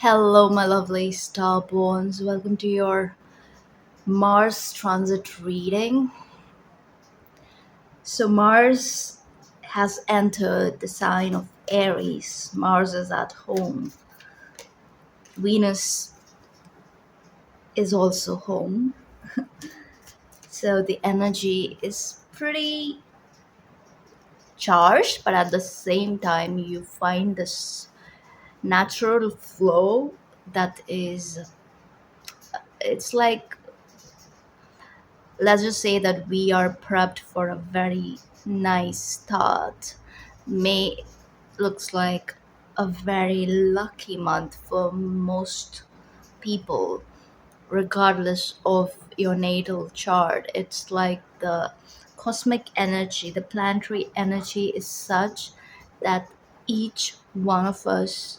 Hello, my lovely starborns. Welcome to your Mars transit reading. So, Mars has entered the sign of Aries. Mars is at home. Venus is also home. So, the energy is pretty charged, but at the same time, you find this natural flow that is, it's like, let's just say that we are prepped for a very nice start. May looks like a very lucky month for most people, regardless of your natal chart. It's like the cosmic energy, the planetary energy is such that each one of us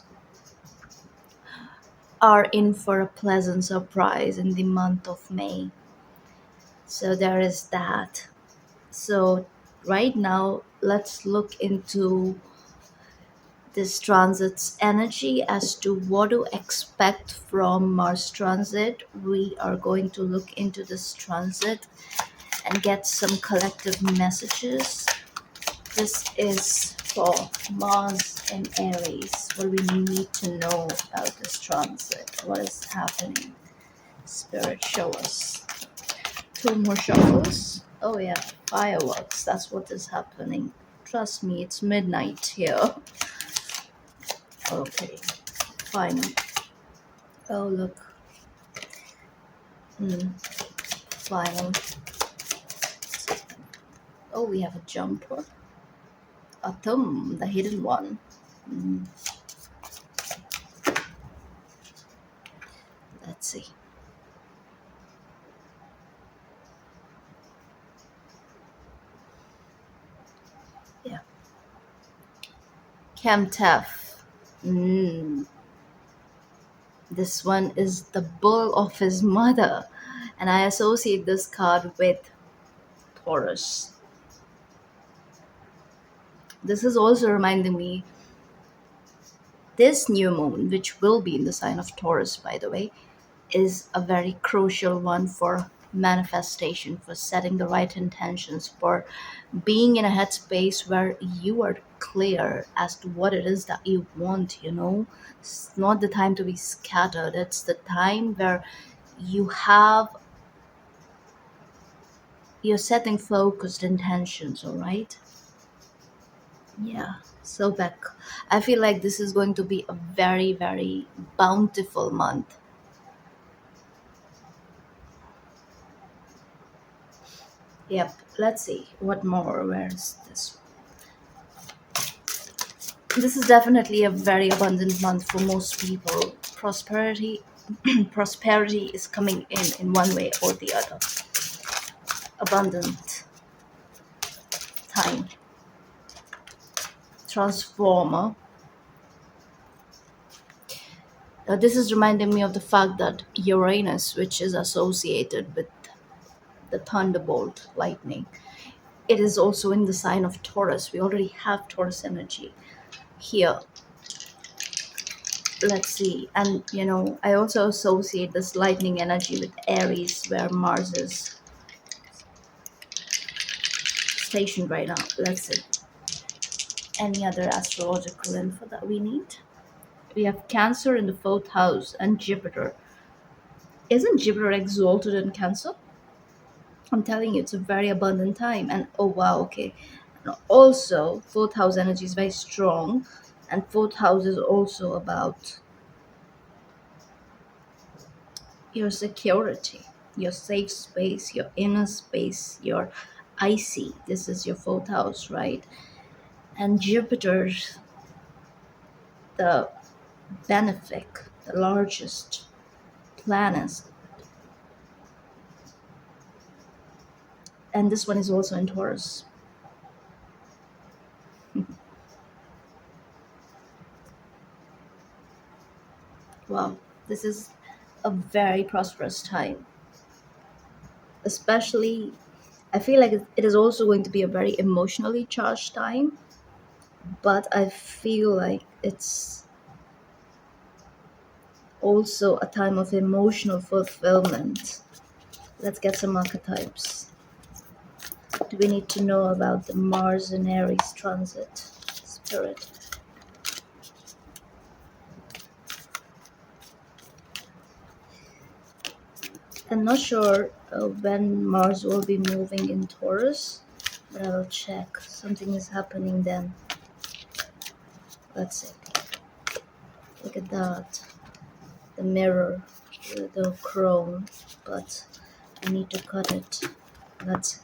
are in for a pleasant surprise in the month of May. So there is that. So, right now, let's look into this transit's energy as to what to expect from Mars transit. We are going to look into this transit and get some collective messages. This is for Mars and Aries. What do we need to know about this transit? What is happening? Spirit, show us. Two more shuffles. Oh yeah, fireworks. That's what is happening. Trust me, it's midnight here. Okay, fine. Oh look, final. Oh, we have a jumper. A thumb, the hidden one. Mm, let's see. Yeah, Camtef. Mm, this one is the bull of his mother, and I associate this card with Taurus. This is also reminding me this new moon, which will be in the sign of Taurus, by the way, is a very crucial one for manifestation, for setting the right intentions, for being in a headspace where you are clear as to what it is that you want. It's not the time to be scattered, it's the time where you have you're setting focused intentions, all right? Yeah. So back, I feel like this is going to be a very, very bountiful month. Yep. Let's see what more. Where's this? This is definitely a very abundant month for most people. Prosperity, prosperity is coming in one way or the other. Abundant time. Transformer. This is reminding me of the fact that Uranus, which is associated with the thunderbolt, lightning, it is also in the sign of Taurus. We already have Taurus energy here. Let's see. And I also associate this lightning energy with Aries, where Mars is stationed right now. Let's see. Any other astrological info that we need? We have Cancer in the fourth house and Jupiter. Isn't Jupiter exalted in Cancer? I'm telling you, it's a very abundant time. And oh wow, okay. And also, fourth house energy is very strong, and fourth house is also about your security, your safe space, your inner space, your icy. This is your fourth house, right? And Jupiter's the benefic, the largest planet, and this one is also in Taurus. Wow, this is a very prosperous time. Especially, I feel like it is also going to be a very emotionally charged time, but I feel like also a time of emotional fulfillment. Let's get some archetypes. Do we need to know about the Mars and Aries transit? Spirit. I'm not sure when Mars will be moving in Taurus, but I'll check. Something is happening then. Let's see. Look at that. The mirror, the chrome, but I need to cut it. Let's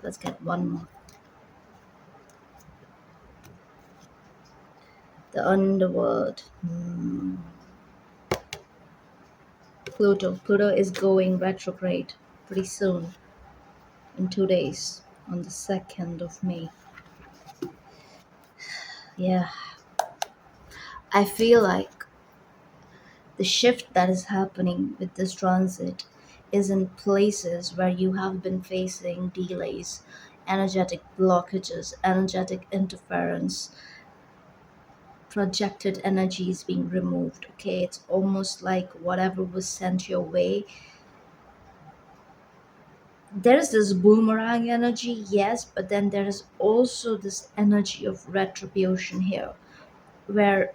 let's get one more. The underworld. Pluto. Pluto is going retrograde pretty soon, in 2 days, on the 2nd of May. Yeah, I feel like the shift that is happening with this transit is in places where you have been facing delays, energetic blockages, energetic interference, projected energy is being removed. Okay, it's almost like whatever was sent your way. There's this boomerang energy, yes, but then there is also this energy of retribution here, where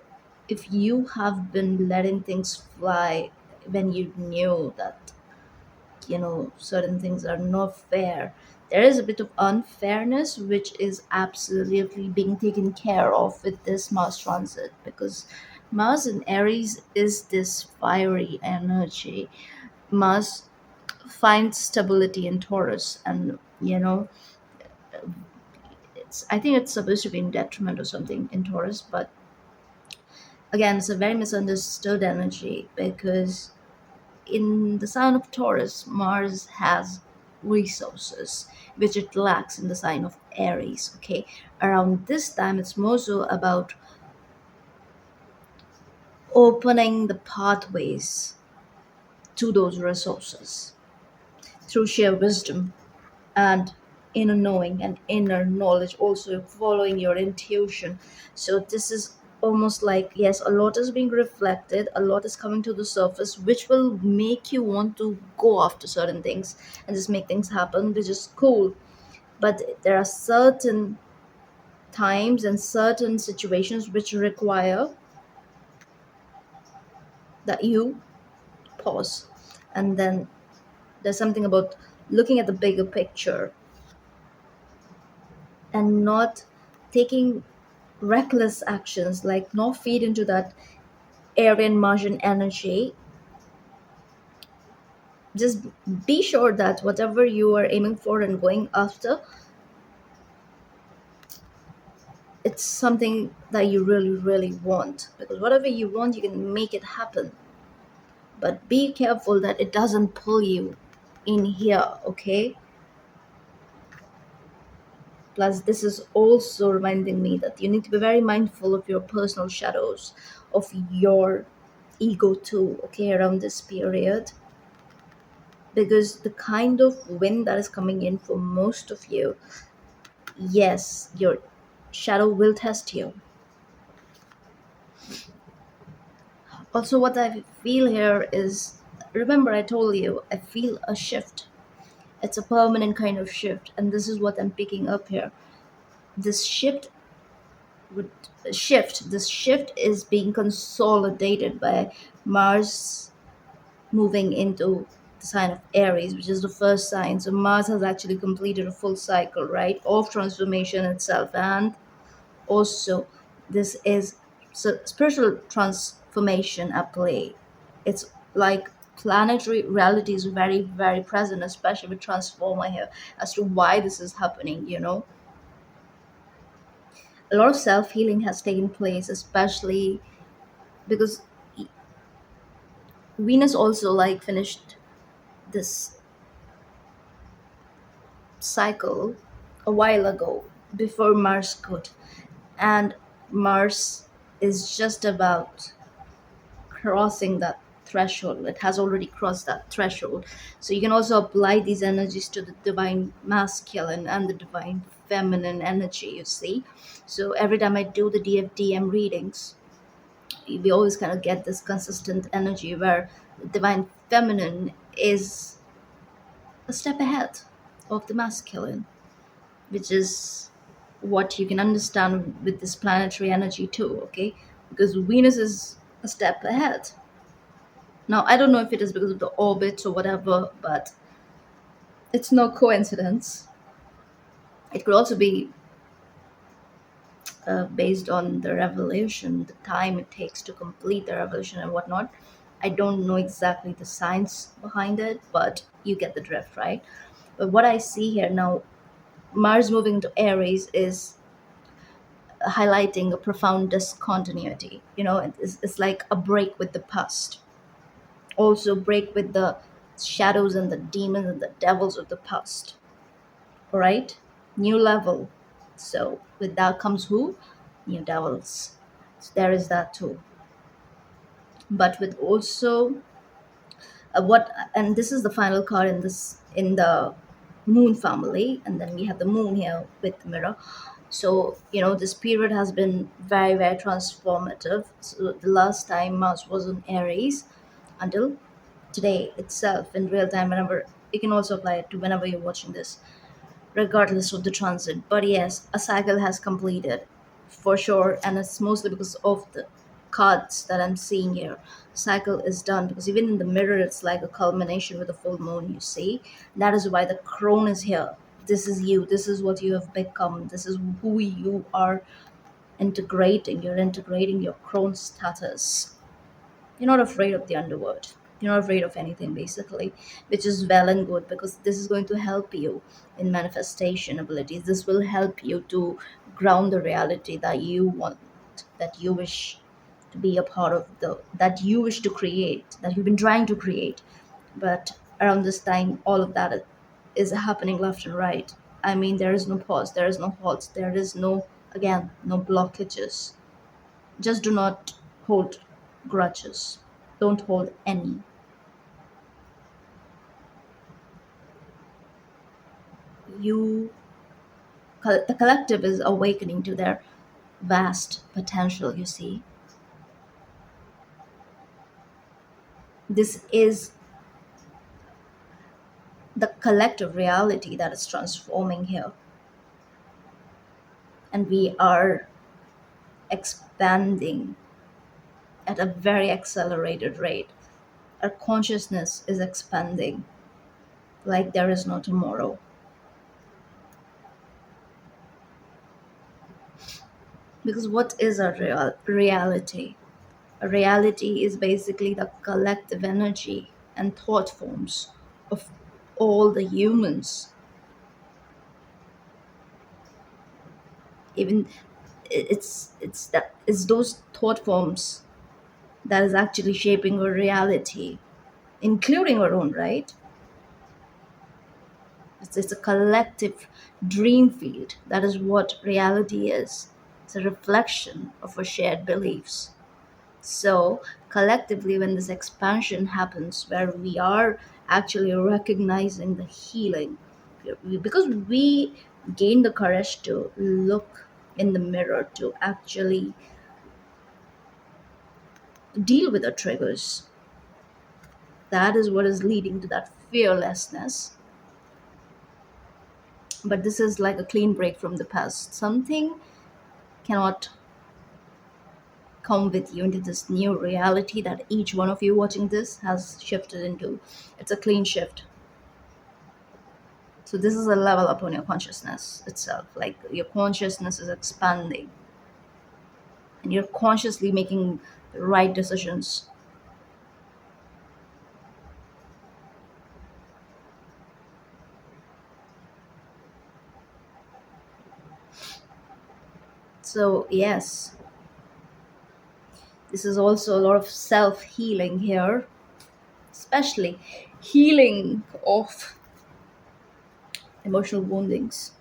if you have been letting things fly when you knew that certain things are not fair, there is a bit of unfairness which is absolutely being taken care of with this Mars transit, because Mars in Aries is this fiery energy. Mars finds stability in Taurus, and I think it's supposed to be in detriment or something in Taurus, but again, it's a very misunderstood energy because in the sign of Taurus, Mars has resources which it lacks in the sign of Aries. Okay, around this time, it's more so about opening the pathways to those resources through sheer wisdom and inner knowing and inner knowledge, also following your intuition. So this is almost like, yes, a lot is being reflected, a lot is coming to the surface, which will make you want to go after certain things and just make things happen, which is cool. But there are certain times and certain situations which require that you pause, and then there's something about looking at the bigger picture and not taking reckless actions, like not feed into that Aryan Martian energy. Just be sure that whatever you are aiming for and going after, it's something that you really, really want. Because whatever you want, you can make it happen. But be careful that it doesn't pull you in here, okay? Plus, this is also reminding me that you need to be very mindful of your personal shadows, of your ego too, okay, around this period, because the kind of wind that is coming in for most of you, yes, your shadow will test you. Also, what I feel here is, remember, I told you, I feel a shift. It's a permanent kind of shift, and this is what I'm picking up here. This would this shift is being consolidated by Mars moving into the sign of Aries, which is the first sign. So Mars has actually completed a full cycle, right, of transformation itself. And also, this is spiritual transformation at play. It's like planetary reality is very, very present, especially with Transformer here, as to why this is happening. A lot of self healing has taken place, especially because Venus also like finished this cycle a while ago before Mars could. And Mars is just about crossing that threshold. It has already crossed that threshold. So you can also apply these energies to the divine masculine and the divine feminine energy, you see. So every time I do the DFDM readings, we always kind of get this consistent energy where the divine feminine is a step ahead of the masculine, which is what you can understand with this planetary energy too, okay? Because Venus is a step ahead. Now, I don't know if it is because of the orbits or whatever, but it's no coincidence. It could also be based on the revolution, the time it takes to complete the revolution and whatnot. I don't know exactly the science behind it, but you get the drift, right? But what I see here now, Mars moving to Aries is highlighting a profound discontinuity. It's like a break with the past, also break with the shadows and the demons and the devils of the past. All right, new level. So with that comes who? New devils. So there is that too. But with also what, and this is the final card in the moon family, and then we have the moon here with the mirror. So this period has been very, very transformative. So the last time Mars was in Aries until today itself in real time, whenever you can also apply it to whenever you're watching this, regardless of the transit. But yes, a cycle has completed for sure, and it's mostly because of the cards that I'm seeing here. Cycle is done because even in the mirror, it's like a culmination with a full moon. You see, that is why the crone is here. This is you. This is what you have become. This is who you are integrating. You're integrating your crone status. You're not afraid of the underworld. You're not afraid of anything, basically, which is well and good because this is going to help you in manifestation abilities. This will help you to ground the reality that you want, that you wish to be a part of, that you wish to create, that you've been trying to create. But around this time, all of that is happening left and right. I mean, there is no pause, there is no halt, there is no, again, no blockages. Just do not hold grudges. Don't hold any. You, the collective is awakening to their vast potential. You see, this is the collective reality that is transforming here, and we are expanding at a very accelerated rate. Our consciousness is expanding like there is no tomorrow. Because what is a reality? A reality is basically the collective energy and thought forms of all the humans. Even it's those thought forms that is actually shaping our reality, including our own, right? It's a collective dream field. That is what reality is. It's a reflection of our shared beliefs. So, collectively, when this expansion happens, where we are actually recognizing the healing, because we gain the courage to look in the mirror, to actually deal with the triggers, that is what is leading to that fearlessness. But this is like a clean break from the past. Something cannot come with you into this new reality that each one of you watching this has shifted into. It's a clean shift. So this is a level up on your consciousness itself. Like your consciousness is expanding and you're consciously making the right decisions. So yes, this is also a lot of self-healing here, especially healing of emotional woundings.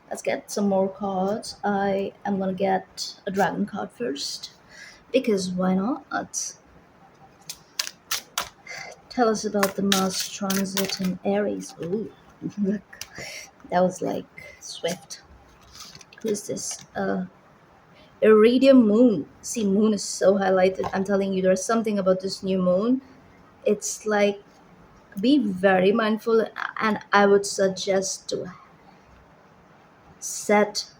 Let's get some more cards. I am gonna get a dragon card first because why not? Tell us about the Mars transit in Aries. Ooh, look, that was like swift. Who's this? Iridium moon. See, moon is so highlighted. I'm telling you, there's something about this new moon. It's like, be very mindful, and I would suggest to set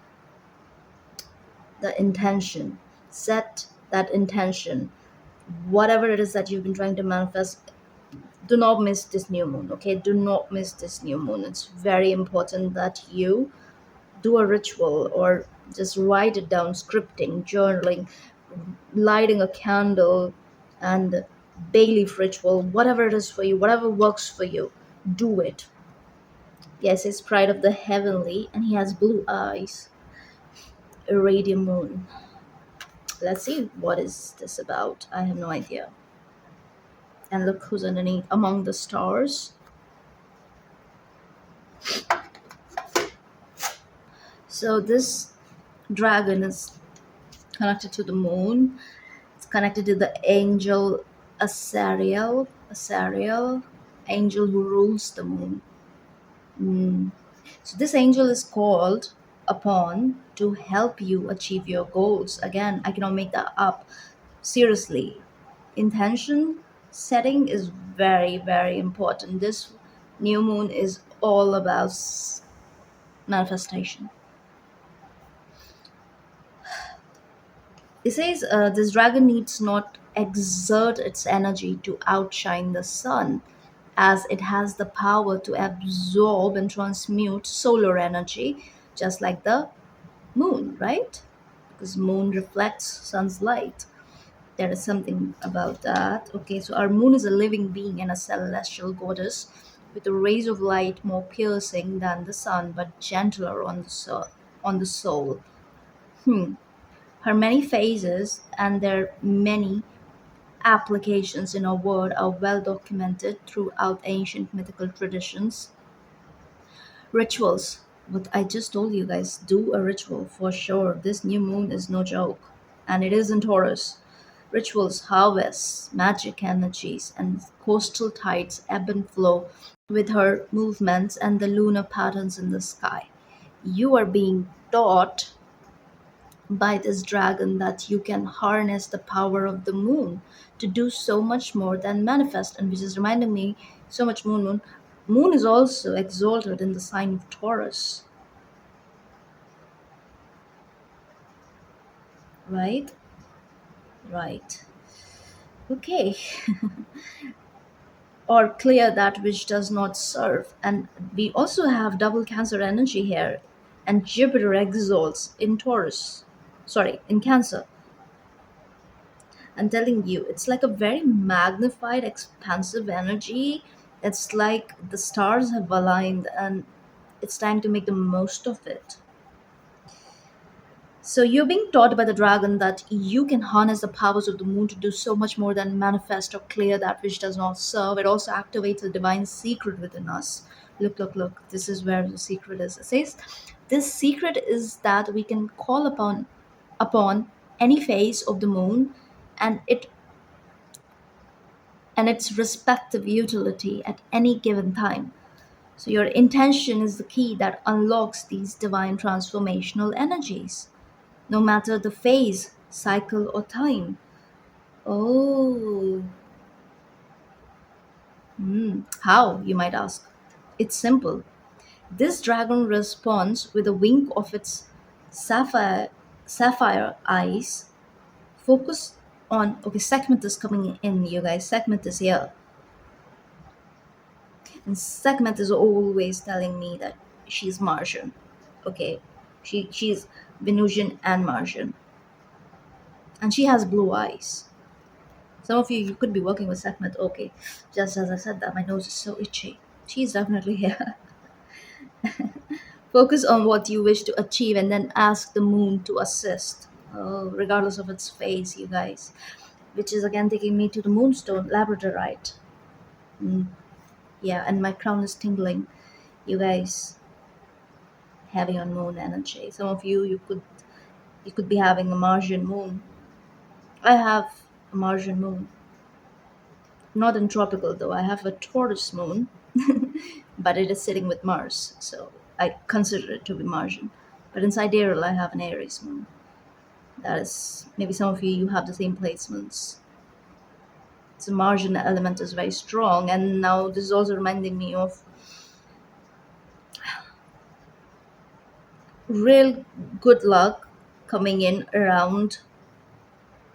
the intention. Set that intention. Whatever it is that you've been trying to manifest, do not miss this new moon, okay? Do not miss this new moon. It's very important that you do a ritual or just write it down, scripting, journaling, lighting a candle, and bay leaf ritual, whatever it is for you, whatever works for you, do it. Yes, he's pride of the heavenly, and he has blue eyes. Iridium moon. Let's see what is this about. I have no idea. And look who's underneath among the stars. So this dragon is connected to the moon. It's connected to the angel Asariel, angel who rules the moon. Mm. So this angel is called upon to help you achieve your goals. Again, I cannot make that up. Seriously, intention setting is very, very important. This new moon is all about manifestation. It says this dragon needs not exert its energy to outshine the sun, as it has the power to absorb and transmute solar energy, just like the moon, right? Because moon reflects sun's light. There is something about that. Okay, so our moon is a living being and a celestial goddess with the rays of light more piercing than the sun, but gentler on the soul. Hmm. Her many phases and their many applications in our world are well documented throughout ancient mythical traditions. Rituals. What I just told you guys, do a ritual for sure. This new moon is no joke. And it is in Taurus. Rituals, harvests, magic energies, and coastal tides ebb and flow with her movements and the lunar patterns in the sky. You are being taught by this dragon that you can harness the power of the moon to do so much more than manifest, and which is reminding me so much moon is also exalted in the sign of Taurus, right? Right. Okay. Or clear that which does not serve, and we also have double Cancer energy here, and Jupiter exalts in Taurus, sorry, in Cancer. I'm telling you, it's like a very magnified, expansive energy. It's like the stars have aligned and it's time to make the most of it. So you're being taught by the dragon that you can harness the powers of the moon to do so much more than manifest or clear that which does not serve. It also activates a divine secret within us. Look, look, look. This is where the secret is. It says this secret is that we can call upon any phase of the moon and its respective utility at any given time. So, your intention is the key that unlocks these divine transformational energies, no matter the phase, cycle, or time. Oh, how, you might ask? It's simple. This dragon responds with a wink of its sapphire, sapphire eyes. Focus on, okay, segment is coming in, you guys. Segment is here. And segment is always telling me that she's Martian. Okay, she's Venusian and Martian, and she has blue eyes. Some of you could be working with segment. Okay, just as I said that, my nose is so itchy. She's definitely here. Focus on what you wish to achieve, and then ask the moon to assist. Oh, regardless of its phase, you guys. Which is again taking me to the moonstone labradorite. Mm, yeah, and my crown is tingling. You guys, heavy on moon energy. Some of you could be having a Martian moon. I have a Martian moon. Not in tropical though. I have a Taurus moon, but it is sitting with Mars, so I consider it to be Martian. But in sidereal, I have an Aries moon. That is, maybe some of you have the same placements. So margin element is very strong. And now this is also reminding me of real good luck coming in around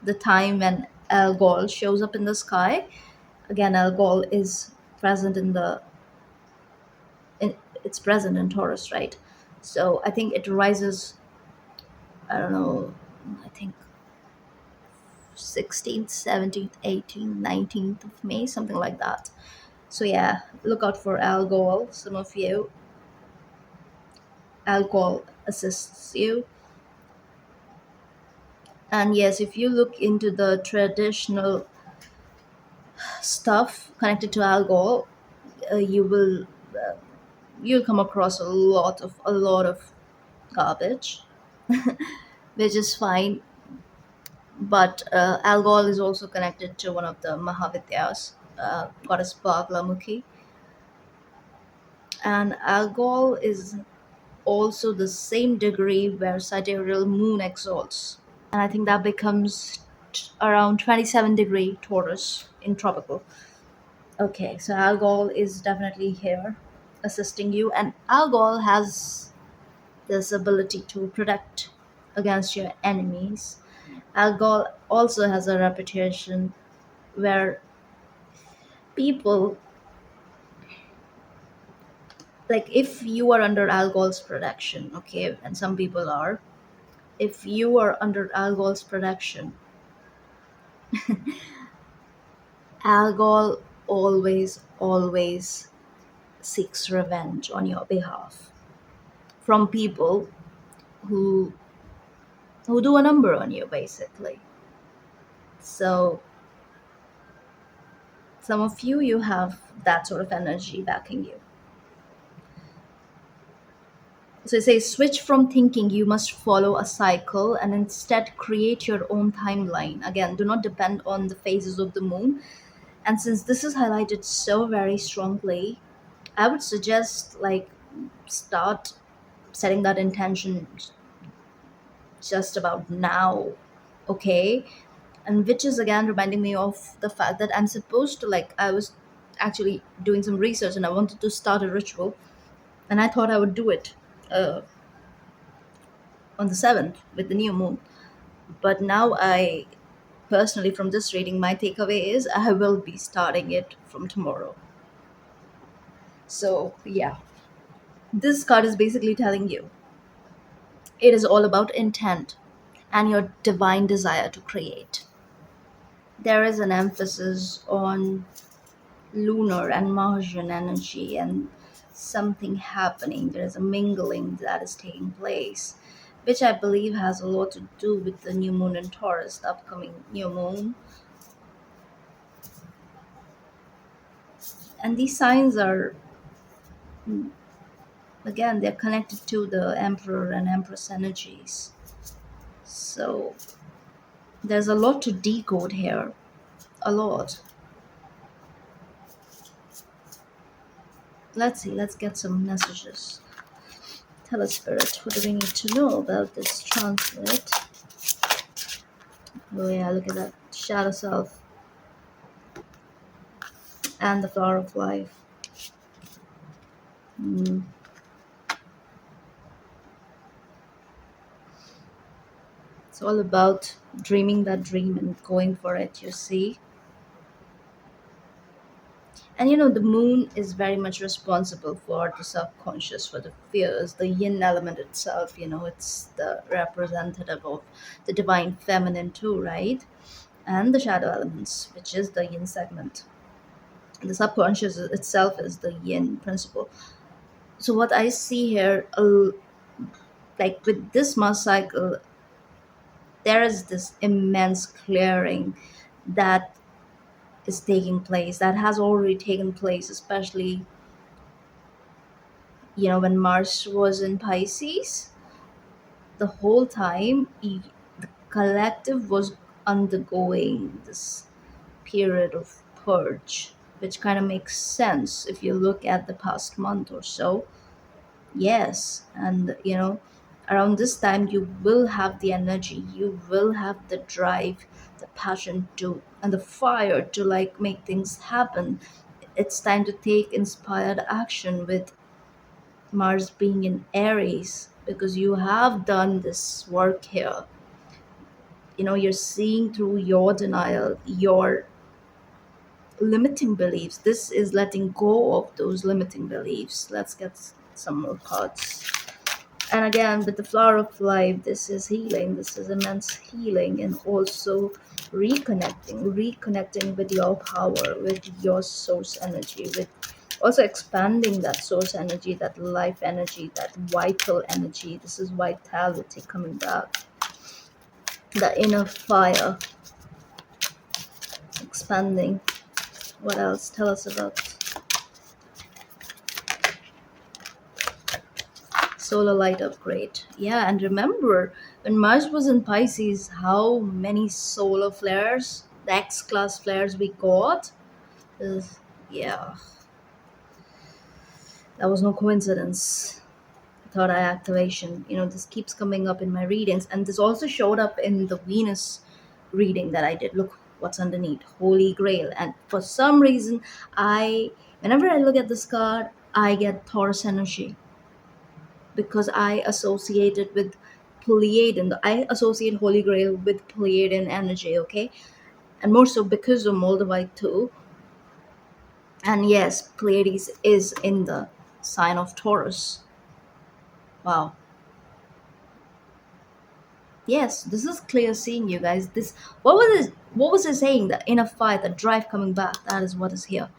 the time when Algol shows up in the sky. Again, Algol is present in it's present in Taurus, right? So I think it rises, I don't know, I think 16th, 17th, 18th, 19th of May, something like that. So yeah, look out for Algol. Some of you, Algol assists you. And yes, if you look into the traditional stuff connected to Algol, you will you'll come across a lot of garbage, which is fine. But Algol is also connected to one of the Mahavidyas, goddess Baglamukhi, and Algol is also the same degree where sidereal moon exalts, and I think that becomes around 27 degree Taurus in tropical. Okay, so Algol is definitely here assisting you, and Algol has this ability to protect against your enemies. Algol also has a reputation where people, like if you are under Algol's protection, okay, and some people are, if you are under Algol's protection, Algol always seeks revenge on your behalf from people who do a number on you, basically. So some of you have that sort of energy backing you. So it says switch from thinking you must follow a cycle and instead create your own timeline. Again, do not depend on the phases of the moon. And since this is highlighted so very strongly, I would suggest like start setting that intention just about now, okay? And which is again reminding me of the fact that I'm supposed to, like, I was actually doing some research and I wanted to start a ritual, and I thought I would do it uh, on the 7th with the new moon. But now I personally, from this reading, my takeaway is I will be starting it from tomorrow. So yeah, this card is basically telling you it is all about intent and your divine desire to create. There is an emphasis on lunar and Martian energy and something happening. There is a mingling that is taking place, which I believe has a lot to do with the new moon in Taurus, the upcoming new moon. And these signs are, again, they're connected to the Emperor and Empress energies. So there's a lot to decode here. A lot. Let's see, let's get some messages. Tell us, Spirit, what do we need to know about this transit? Oh, yeah, look at that. Shadow Self and the Flower of Life. Mm. It's all about dreaming that dream and going for it, you see. And the moon is very much responsible for the subconscious, for the fears, the yin element itself, it's the representative of the divine feminine too, right? And the shadow elements, which is the yin segment. The subconscious itself is the yin principle. So what I see here, like with this Mars cycle, there is this immense clearing that is taking place, that has already taken place, especially when Mars was in Pisces. The whole time the collective was undergoing this period of purge, which kind of makes sense if you look at the past month or so. Yes, and Around this time, you will have the energy, you will have the drive, the passion to, and the fire to like make things happen. It's time to take inspired action with Mars being in Aries, because you have done this work here. You're seeing through your denial, your limiting beliefs. This is letting go of those limiting beliefs. Let's get some more cards. And again, with the flower of life, this is healing. This is immense healing, and also reconnecting with your power, with your source energy, with also expanding that source energy, that life energy, that vital energy. This is vitality coming back, the inner fire expanding. What else? Tell us about solar light upgrade. Yeah, and remember when Mars was in Pisces, how many solar flares, the X class flares we got? Uh, yeah, that was no coincidence. Third eye activation. This keeps coming up in my readings, and this also showed up in the Venus reading that I did. Look what's underneath, Holy Grail. And for some reason, whenever I look at this card, I get Taurus energy, because I associate it with Pleiadian. I associate Holy Grail with Pleiadian energy, okay? And more so because of Moldavite too. And yes, Pleiades is in the sign of Taurus. Wow. Yes, this is clear seeing, you guys. This what was it saying? The inner fire, the drive coming back. That is what is here.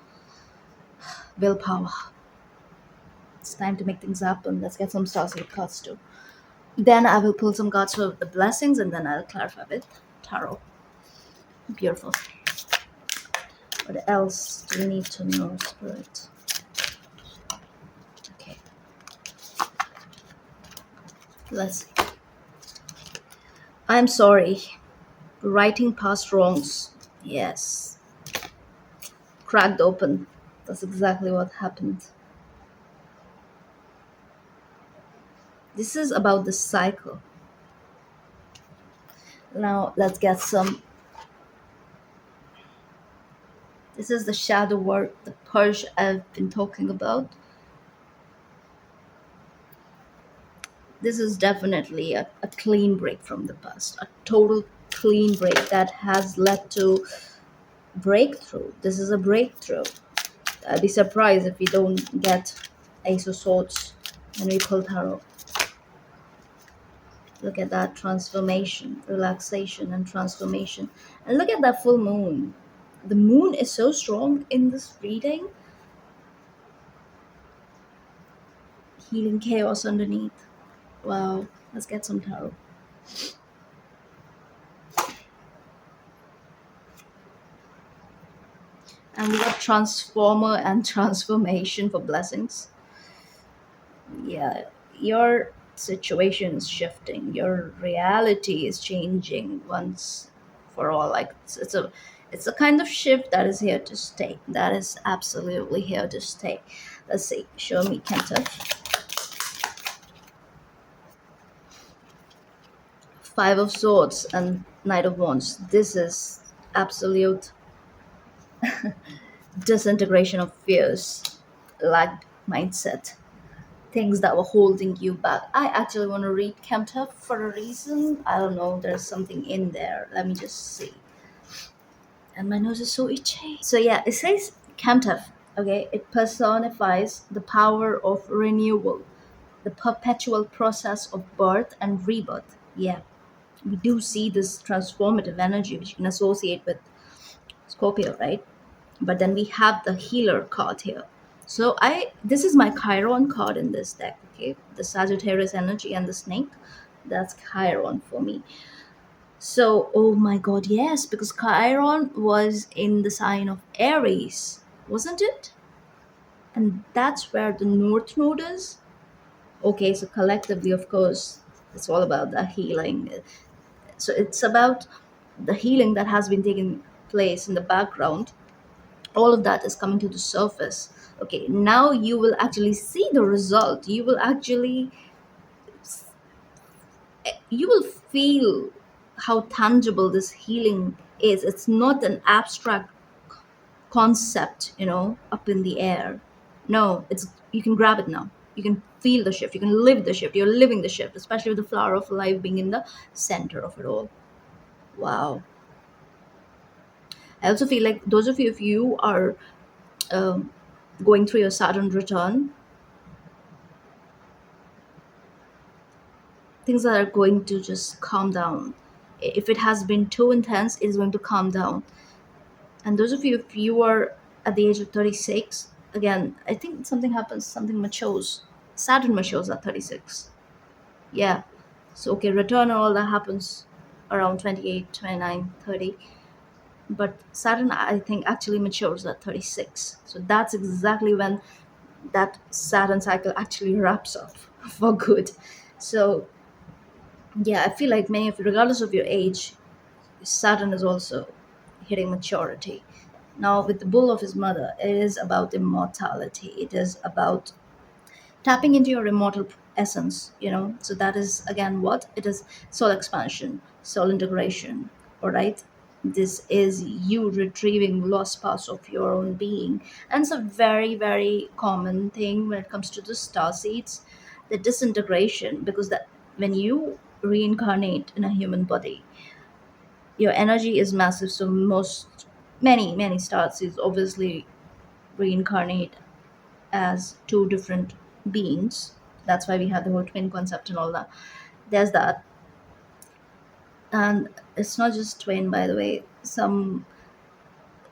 Willpower. It's time to make things happen. Let's get some stars with cards too. Then I will pull some cards for the blessings, and then I'll clarify with tarot. Beautiful. What else do we need to know, Spirit? Okay, let's see. I'm sorry. Writing past wrongs. Yes. Cracked open. That's exactly what happened. This is about the cycle. Now let's get some. This is the shadow work, the purge I've been talking about. This is definitely a clean break from the past, a total clean break that has led to breakthrough. This is a breakthrough. I'd be surprised if we don't get Ace of Swords when we pull tarot. Look at that transformation, relaxation, and transformation. And look at that full moon. The moon is so strong in this reading. Healing chaos underneath. Wow. Let's get some tarot. And we got transformer and transformation for blessings. Yeah, your situation is shifting, your reality is changing once for all. Like it's a kind of shift that is here to stay, that is absolutely here to stay. Let's see, show me Kenta. Five of Swords and Knight of Wands. This is absolute disintegration of fears, lagged mindset, things that were holding you back. I actually want to read Kemta for a reason. I don't know. There's something in there. Let me just see. And my nose is so itchy. So yeah, it says Kemta. Okay, it personifies the power of renewal, the perpetual process of birth and rebirth. Yeah, we do see this transformative energy which you can associate with Scorpio, right? But then we have the healer card here. So this is my Chiron card in this deck, okay? The Sagittarius energy and the snake. That's Chiron for me. So, oh my god, yes, because Chiron was in the sign of Aries, wasn't it? And that's where the North Node is. Okay, so collectively, of course, it's all about the healing. So it's about the healing that has been taking place in the background. All of that is coming to the surface. Okay, now you will actually see the result. You will actually you will feel how tangible this healing is. It's not an abstract concept, up in the air. No, it's you can grab it now. You can feel the shift. You can live the shift. You're living the shift, especially with the flower of life being in the center of it all. Wow. I also feel like those of you, if you are um, going through your Saturn return, things are going to just calm down. If it has been too intense, it is going to calm down. And those of you, if you are at the age of 36, again, I think something happens, something matures. Saturn matures at 36. Yeah. So, okay, return and all that happens around 28, 29, 30. But Saturn, I think, actually matures at 36. So that's exactly when that Saturn cycle actually wraps up for good. So, yeah, I feel like many of you, regardless of your age, Saturn is also hitting maturity. Now, with the bull of his mother, it is about immortality. It is about tapping into your immortal essence. So that is again what it is: soul expansion, soul integration. All right. This is you retrieving lost parts of your own being. And it's a very, very common thing when it comes to the star seeds, the disintegration, because that when you reincarnate in a human body, your energy is massive. So many star seeds obviously reincarnate as two different beings. That's why we have the whole twin concept and all that. There's that. And it's not just twin, by the way.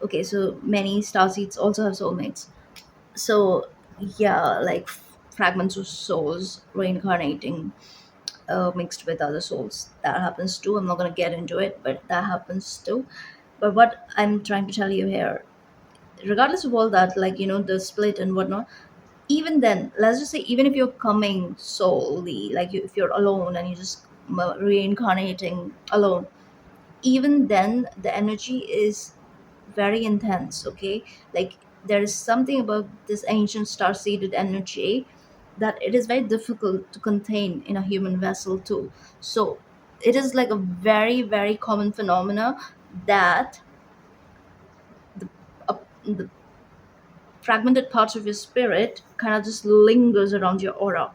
Okay, so many starseeds also have soulmates. So, yeah, like fragments of souls reincarnating mixed with other souls. That happens too. I'm not going to get into it, but that happens too. But what I'm trying to tell you here, regardless of all that, like, the split and whatnot, even then, let's just say, even if you're coming solely, like if you're alone and you're just reincarnating alone, even then the energy is very intense. Okay, like there is something about this ancient star seeded energy that it is very difficult to contain in a human vessel too. So it is like a very, very common phenomena that the fragmented parts of your spirit kind of just lingers around your aura.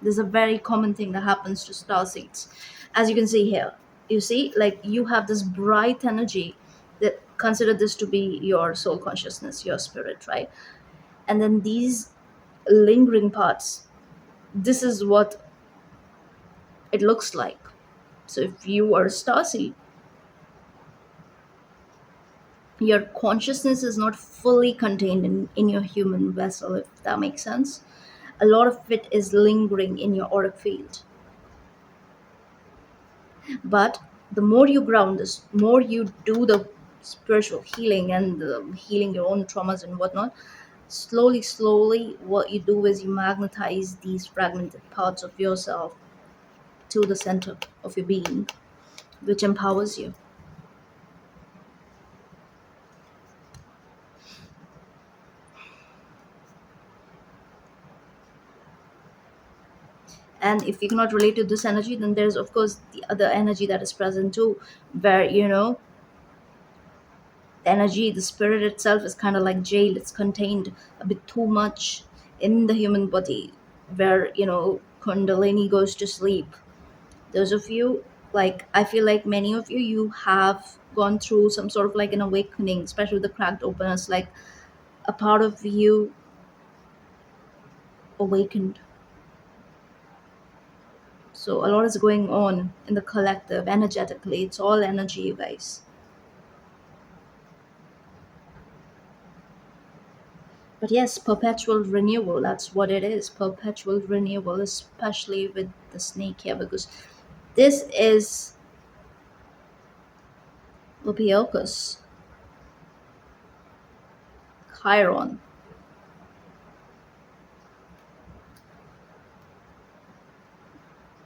There's a very common thing that happens to star seeds. As you can see here, you see, like you have this bright energy that consider this to be your soul consciousness, your spirit, right? And then these lingering parts, this is what it looks like. So if you are a star seed, your consciousness is not fully contained in your human vessel, if that makes sense. A lot of it is lingering in your auric field. But the more you ground this, more you do the spiritual healing and healing your own traumas and whatnot, slowly what you do is you magnetize these fragmented parts of yourself to the center of your being, which empowers you. And if you cannot relate to this energy, then there's of course the other energy that is present too, where the energy, the spirit itself is kind of like jailed. It's contained a bit too much in the human body, where kundalini goes to sleep. Those of you, like I feel like many of you, you have gone through some sort of like an awakening, especially with the cracked openness, like a part of you awakened. So a lot is going on in the collective energetically. It's all energy, you guys. But yes, perpetual renewal, that's what it is. Perpetual renewal, especially with the snake here, because this is Lupiocus, Chiron,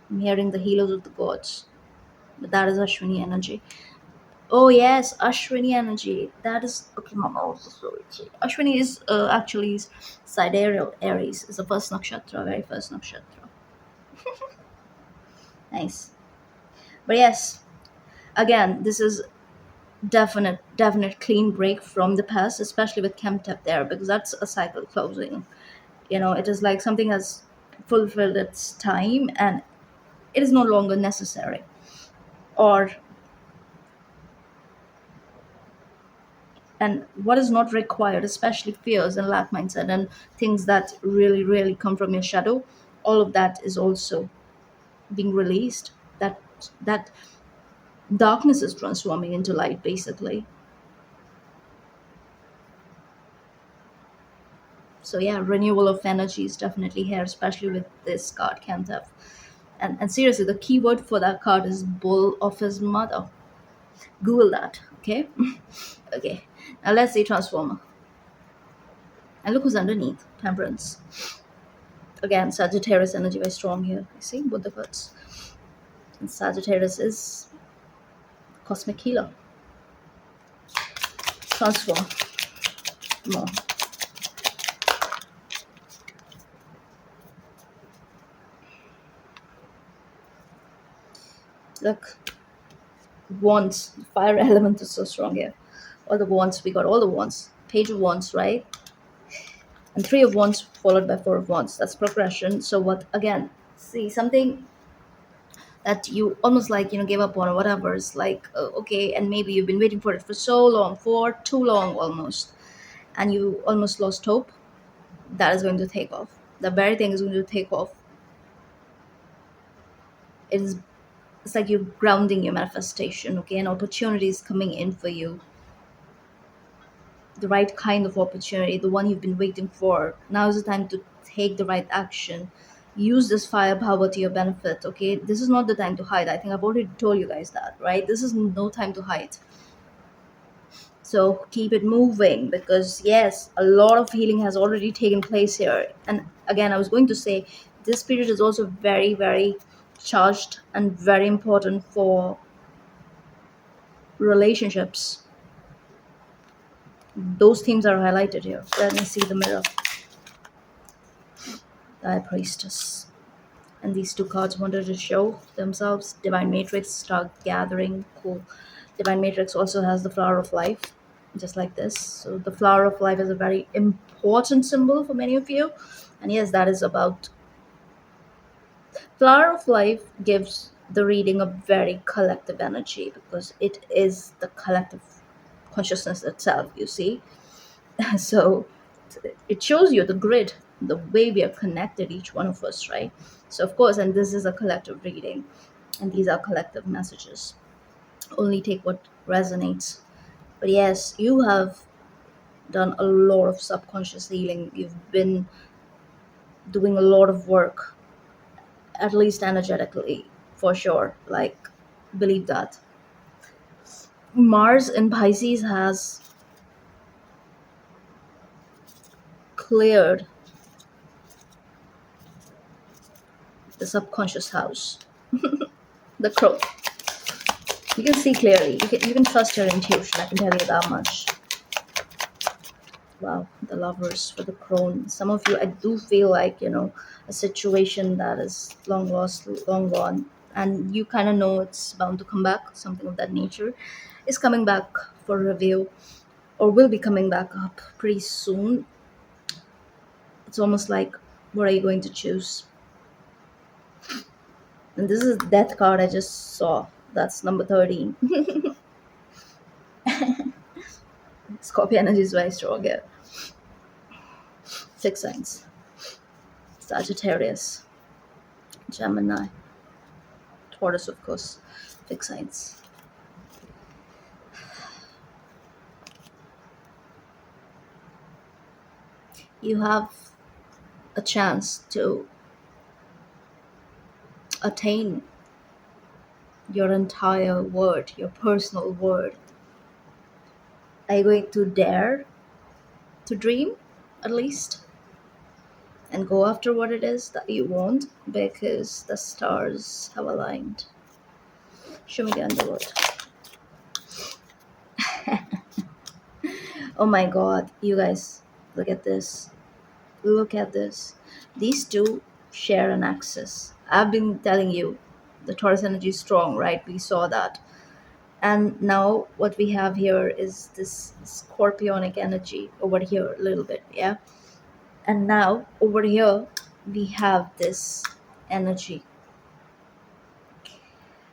mirroring the healers of the gods. But that is Ashwini energy. Oh yes, Ashwini energy. That is okay. Mama also saw it. Ashwini is actually sidereal Aries. Is the first nakshatra, very first nakshatra. Nice. But yes, again, this is definite clean break from the past, especially with Chemtep there, because that's a cycle closing. It is like something has fulfilled its time and it is no longer necessary. Or and what is not required, especially fears and lack mindset and things that really come from your shadow, all of that is also being released. That darkness is transforming into light, basically. So yeah, renewal of energy is definitely here, especially with this card, Kantef. And seriously, the keyword for that card is bull of his mother. Google that, okay? Okay. Now let's see Transformer. And look who's underneath. Temperance. Again, Sagittarius energy very strong here. You see, with the cards. And Sagittarius is cosmic healer. Transform. More. Look, wands. Fire element is so strong here. All the wands, we got all the wands. Page of wands, right? And three of wands followed by four of wands. That's progression. So what again? See something that you almost like gave up on or whatever. It's like okay, and maybe you've been waiting for it for so long, for too long almost, and you almost lost hope. That is going to take off. The very thing is going to take off. It is. It's like you're grounding your manifestation, okay, and opportunities coming in for you, the right kind of opportunity, the one you've been waiting for. Now is the time to take the right action. Use this firepower to your benefit, okay? This is not the time to hide. I think I've already told you guys that, right? This is no time to hide. So keep it moving because, yes, a lot of healing has already taken place here. And again, I was going to say this period is also very charged and very important for relationships. Those themes are highlighted here. Let me see the mirror. The High Priestess. And these two cards wanted to show themselves. Divine Matrix, start gathering. Cool. Divine Matrix also has the Flower of Life, just like this. So the Flower of Life is a very important symbol for many of you. And yes, that is about Flower of Life gives the reading a very collective energy because it is the collective consciousness itself, you see. So it shows you the grid, the way we are connected, each one of us, right? So of course, and this is a collective reading and these are collective messages. Only take what resonates. But yes, you have done a lot of subconscious healing. You've been doing a lot of work, at least energetically, for sure. Like, believe that. Mars in Pisces has cleared the subconscious house, the crow. You can see clearly. You can trust your intuition. I can tell you that much. Wow, the lovers for the crone. Some of you, I do feel like a situation that is long lost, long gone, and you kind of know it's bound to come back. Something of that nature is coming back for review, or will be coming back up pretty soon. It's almost like, what are you going to choose? And this is death card I just saw. That's number 13. Scorpio energy is very strong here. Six signs. Sagittarius, Gemini, Taurus, of course. Fixed signs. You have a chance to attain your entire word, your personal word. Are you going to dare to dream, at least, and go after what it is that you want? Because the stars have aligned. Show me the underworld. Oh my god, you guys, look at this. Look at this. These two share an axis. I've been telling you, The Taurus energy is strong, right? We saw that. And now what we have here is this scorpionic energy over here a little bit, yeah. And now over here we have this energy,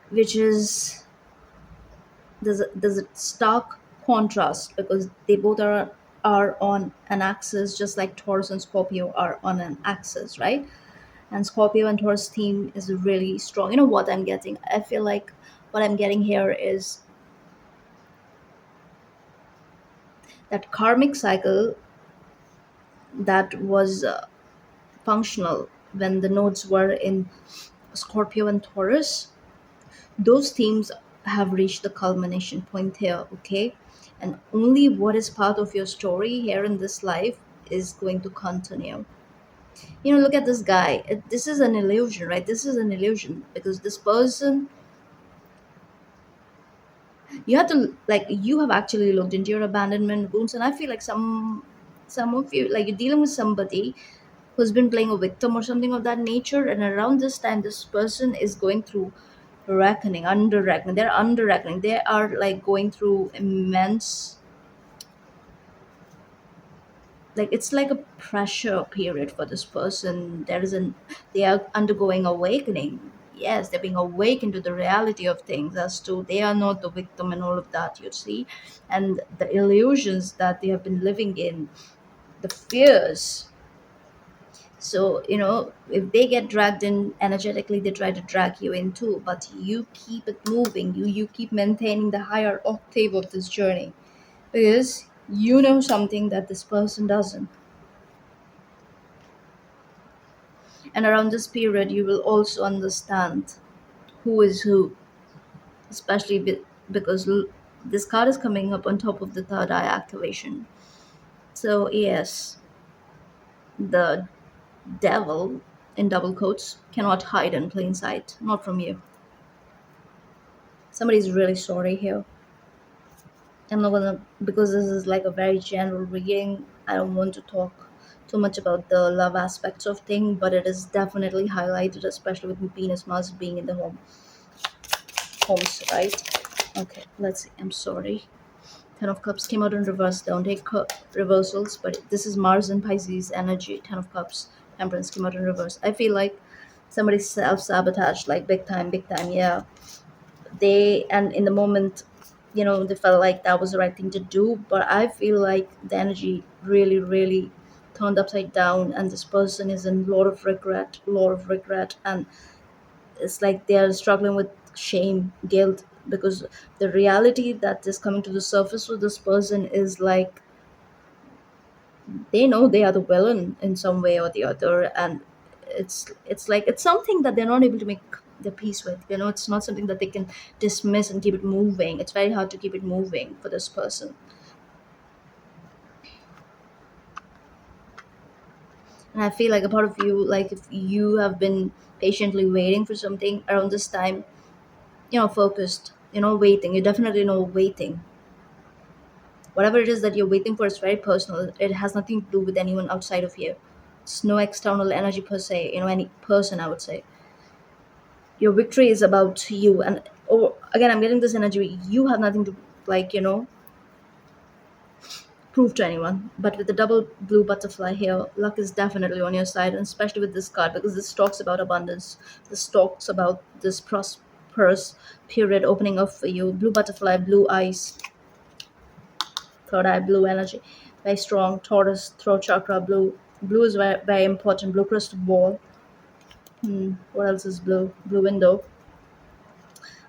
which is, there's a stark contrast because they both are on an axis, just like Taurus and Scorpio are on an axis, right? And Scorpio and Taurus theme is really strong. You know what I'm getting? I feel like what I'm getting here is that karmic cycle that was functional when the nodes were in Scorpio and Taurus. Those themes have reached the culmination point here, okay? And only what is part of your story here in this life is going to continue. You know, look at this guy. This is an illusion, right? This is an illusion because this person, you have to, like, you have actually looked into your abandonment wounds, and I feel like some of you, like, you're dealing with somebody who's been playing a victim or something of that nature, and around this time this person is going through reckoning, under reckoning, they're under reckoning, they are like going through immense, like, it's like a pressure period for this person. They are undergoing awakening. Yes, they're being awakened to the reality of things, as to they are not the victim and all of that, you see. And the illusions that they have been living in, the fears. So, you know, if they get dragged in energetically, they try to drag you in too, but you keep it moving, you keep maintaining the higher octave of this journey, because you know something that this person doesn't. And around this period you will also understand who is who, especially because this card is coming up on top of the third eye activation. So yes, the devil, in double quotes, cannot hide in plain sight, not from you. Somebody's really sorry here. I'm not gonna, because this is like a very general reading, I don't want to talk too much about the love aspects of thing, but it is definitely highlighted, especially with Venus Mars being in the homes, right? Okay, let's see. I'm sorry. Ten of Cups came out in reverse. Don't take reversals, but this is Mars and Pisces energy. Ten of Cups, Temperance came out in reverse. I feel like somebody self sabotaged, like big time, big time. Yeah, they, and in the moment, you know, they felt like that was the right thing to do, but I feel like the energy really, really turned upside down, and this person is in a lot of regret, and it's like they are struggling with shame, guilt, because the reality that is coming to the surface with this person is like they know they are the villain in some way or the other, and it's like it's something that they're not able to make the peace with. You know, it's not something that they can dismiss and keep it moving. It's very hard to keep it moving for this person. And I feel like a part of you, like if you have been patiently waiting for something around this time, you know, focused, you know, waiting, you definitely know waiting. Whatever it is that you're waiting for is very personal. It has nothing to do with anyone outside of you. It's no external energy per se, you know, any person, I would say. Your victory is about you. And or again, I'm getting this energy, you have nothing to, like, you know, prove to anyone. But with the double blue butterfly here, luck is definitely on your side, and especially with this card, because this talks about abundance. This talks about this prosperous period opening up for you. Blue butterfly, blue eyes, third eye, blue energy, very strong. Taurus, throat chakra, blue. Blue is very, very important. Blue crystal ball. What else is blue? Blue window.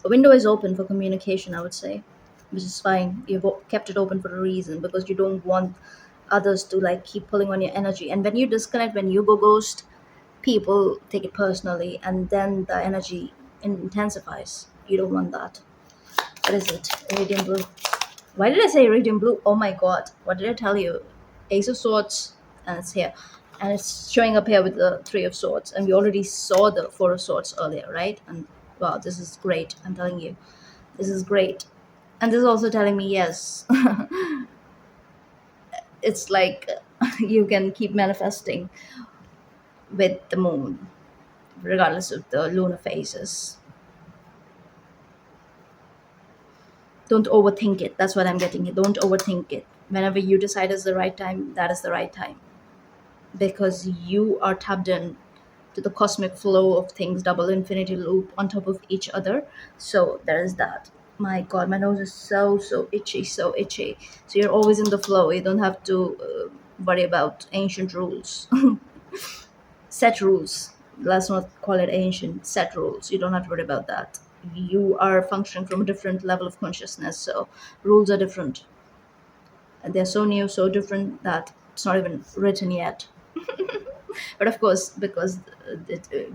A window is open for communication, I would say, which is fine. You've kept it open for a reason, because you don't want others to like keep pulling on your energy. And when you disconnect, when you go ghost, people take it personally, and then the energy intensifies. You don't want that. What is it? Radiant blue. Why did I say radiant blue? Oh my god. What did I tell you? Ace of Swords, and it's here. And it's showing up here with the Three of Swords. And we already saw the Four of Swords earlier, right? And wow, this is great. I'm telling you. This is great. And this is also telling me, yes, it's like you can keep manifesting with the moon, regardless of the lunar phases. Don't overthink it. That's what I'm getting here. Don't overthink it. Whenever you decide is the right time, that is the right time, because you are tapped in to the cosmic flow of things, double infinity loop on top of each other. So there is that. My god, my nose is so itchy, so itchy. So you're always in the flow. You don't have to worry about ancient rules. Set rules. Let's not call it ancient. Set rules. You don't have to worry about that. You are functioning from a different level of consciousness, so rules are different, and they're so new, so different that it's not even written yet. But of course, because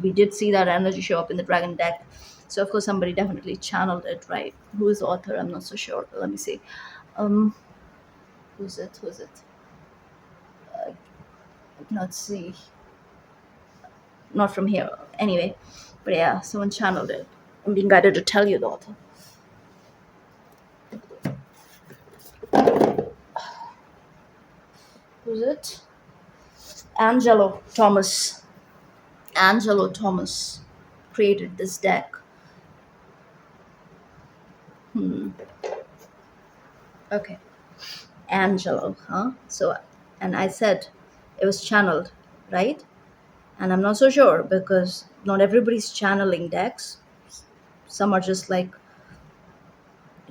we did see that energy show up in the dragon deck, so of course somebody definitely channeled it, right? Who is the author? I'm not so sure. Let me see. um who's it? I cannot see. Not from here anyway. But yeah, someone channeled it. I'm being guided to tell you the author. Who's it? Angelo Thomas created this deck. Okay. Angelo, huh? So, and I said it was channeled, right? And I'm not so sure because not everybody's channeling decks. Some are just like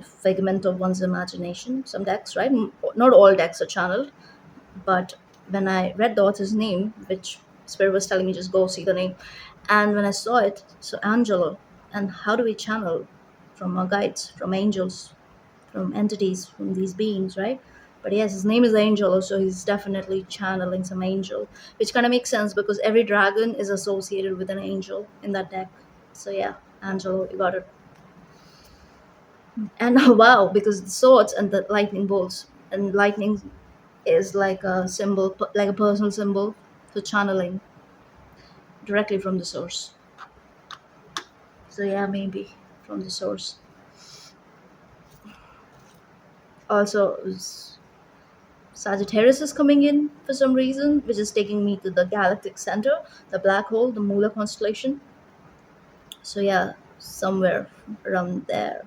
figment of one's imagination. Some decks, right? Not all decks are channeled. But when I read the author's name, which Spirit was telling me just go see the name, and when I saw it, so Angelo, and how do we channel from our guides, from angels, from entities, from these beings, right? But yes, his name is Angelo, so he's definitely channeling some angel, which kind of makes sense because every dragon is associated with an angel in that deck. So yeah, Angelo, you got it. And wow, because the swords and the lightning bolts, and lightning is like a symbol, like a personal symbol for channeling directly from the source. So yeah, maybe from the source. Also, Sagittarius is coming in for some reason, which is taking me to the galactic center, the black hole, the Mula constellation. So yeah, somewhere around there.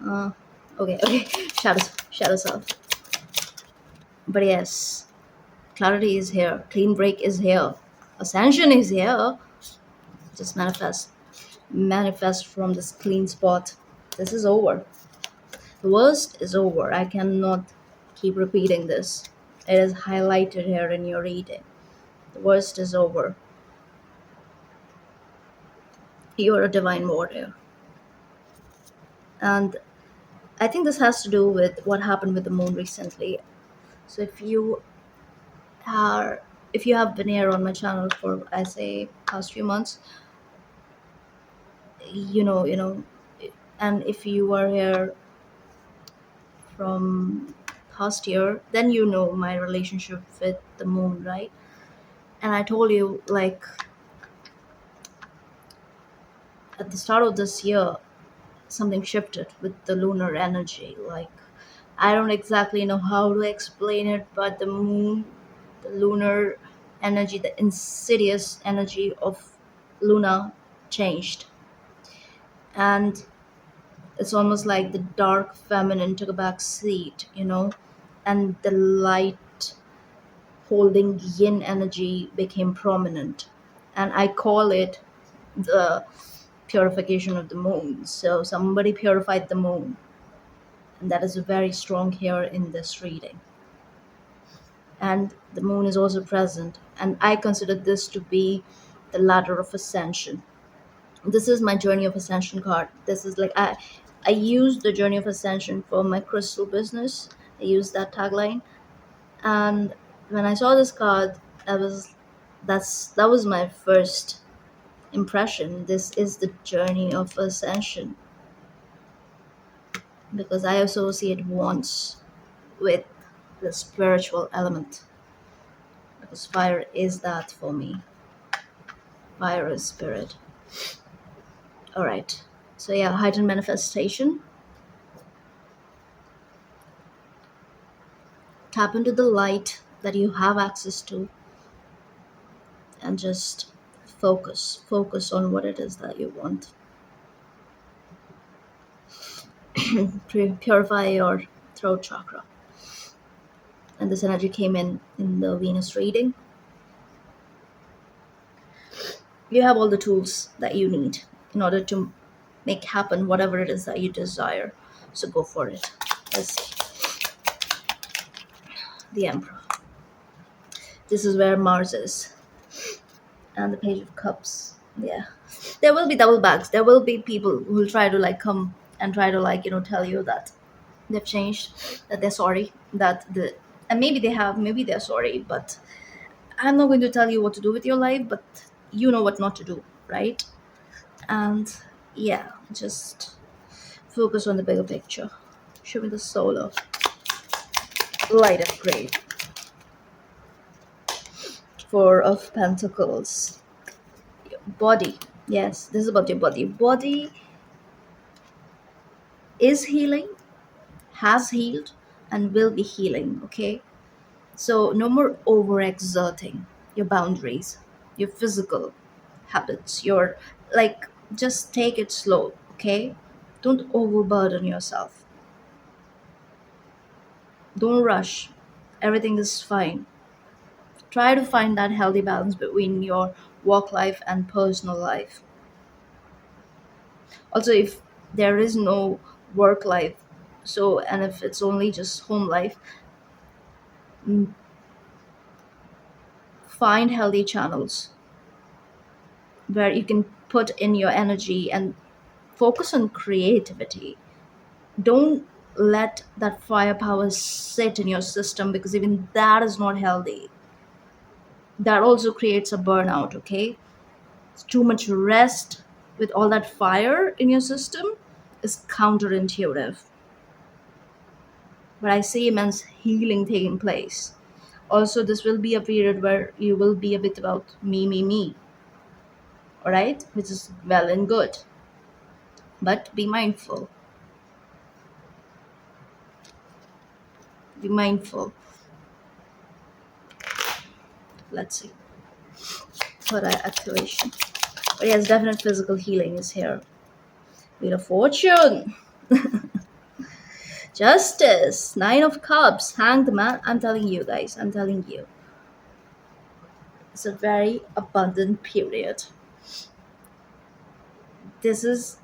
Uh, okay, shadow self. But yes, clarity is here, clean break is here, ascension is here. Just manifest from this clean spot. This is over. The worst is over. I cannot keep repeating this. It is highlighted here in your reading. The worst is over. You're a divine warrior. And I think this has to do with what happened with the moon recently. So are if you have been here on my channel for, I say, past few months, you know, and if you were here from past year, then you know my relationship with the moon, right? And I told you, like, at the start of this year, something shifted with the lunar energy. Like, I don't exactly know how to explain it, but the moon, the lunar energy, the insidious energy of Luna changed. And it's almost like the dark feminine took a back seat, and the light holding yin energy became prominent. And I call it the purification of the moon. So somebody purified the moon, and that is very strong here in this reading. And the moon is also present, and I consider this to be the ladder of ascension. This is my journey of ascension card. This is like I use the journey of ascension for my crystal business. I use that tagline. And when I saw this card, that was my first impression. This is the journey of ascension, because I associate wands with the spiritual element, because fire is that for me. Fire is spirit. All right. So yeah, heightened manifestation. Tap into the light that you have access to, and just focus on what it is that you want. purify your throat chakra. And this energy came in the Venus reading. You have all the tools that you need in order to make happen whatever it is that you desire. So go for it. As the Emperor. This is where Mars is. And the Page of Cups. Yeah. There will be double bags. There will be people who will try to like come and try to like, tell you that they've changed, that they're sorry, that the and maybe they have, maybe they're sorry, but I'm not going to tell you what to do with your life, but you know what not to do, right? And yeah, just focus on the bigger picture. Show me the solar light upgrade. Four of Pentacles. Body. Yes, this is about your body. Body is healing, has healed, and will be healing, okay? So no more overexerting your boundaries, your physical habits, your like just take it slow, okay? Don't overburden yourself. Don't rush. Everything is fine. Try to find that healthy balance between your work life and personal life. Also, if there is no work life, so and if it's only just home life, mm, find healthy channels where you can put in your energy and focus on creativity. Don't let that firepower sit in your system, because even that is not healthy. That also creates a burnout, okay? Too much rest with all that fire in your system is counterintuitive. But I see immense healing taking place. Also, this will be a period where you will be a bit about me, all right? Which is well and good. But be mindful. Be mindful. Let's see. Third eye activation. But yes, definite physical healing is here. Wheel of Fortune. Justice. Nine of Cups. Hanged Man. I'm telling you guys. I'm telling you. It's a very abundant period. This is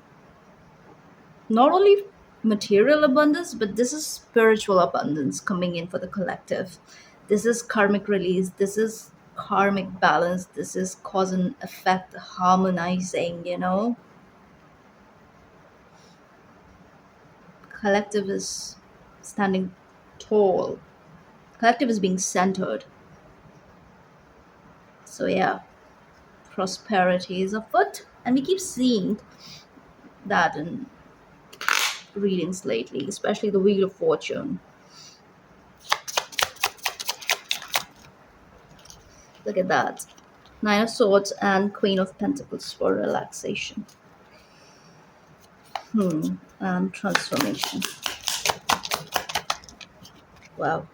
not only material abundance, but this is spiritual abundance coming in for the collective. This is karmic release. This is karmic balance. This is cause and effect harmonizing. Collective is standing tall. Collective is being centered. So yeah, prosperity is afoot. And we keep seeing that in readings lately, especially the Wheel of Fortune. Look at that. Nine of Swords and Queen of Pentacles for relaxation. And transformation. Wow.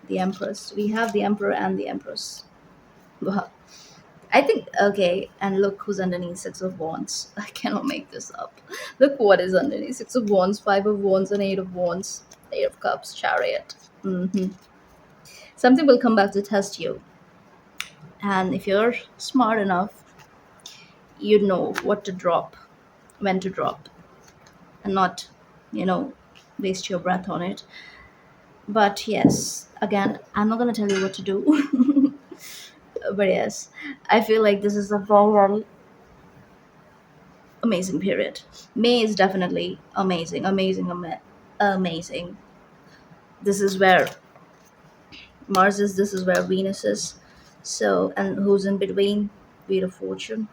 The Empress. We have the Emperor and the Empress. Wow. I think, okay, and look who's underneath. Six of Wands. I cannot make this up. Look what is underneath. Six of Wands, Five of Wands, and Eight of Wands. Eight of Cups, Chariot. Something will come back to test you. And if you're smart enough, you know what to drop, when to drop, and not, you know, waste your breath on it. But yes, again, I'm not going to tell you what to do. But yes, I feel like this is a very, very amazing period. May is definitely amazing, amazing. This is where Mars is, this is where Venus is. So, and who's in between? Wheel of Fortune.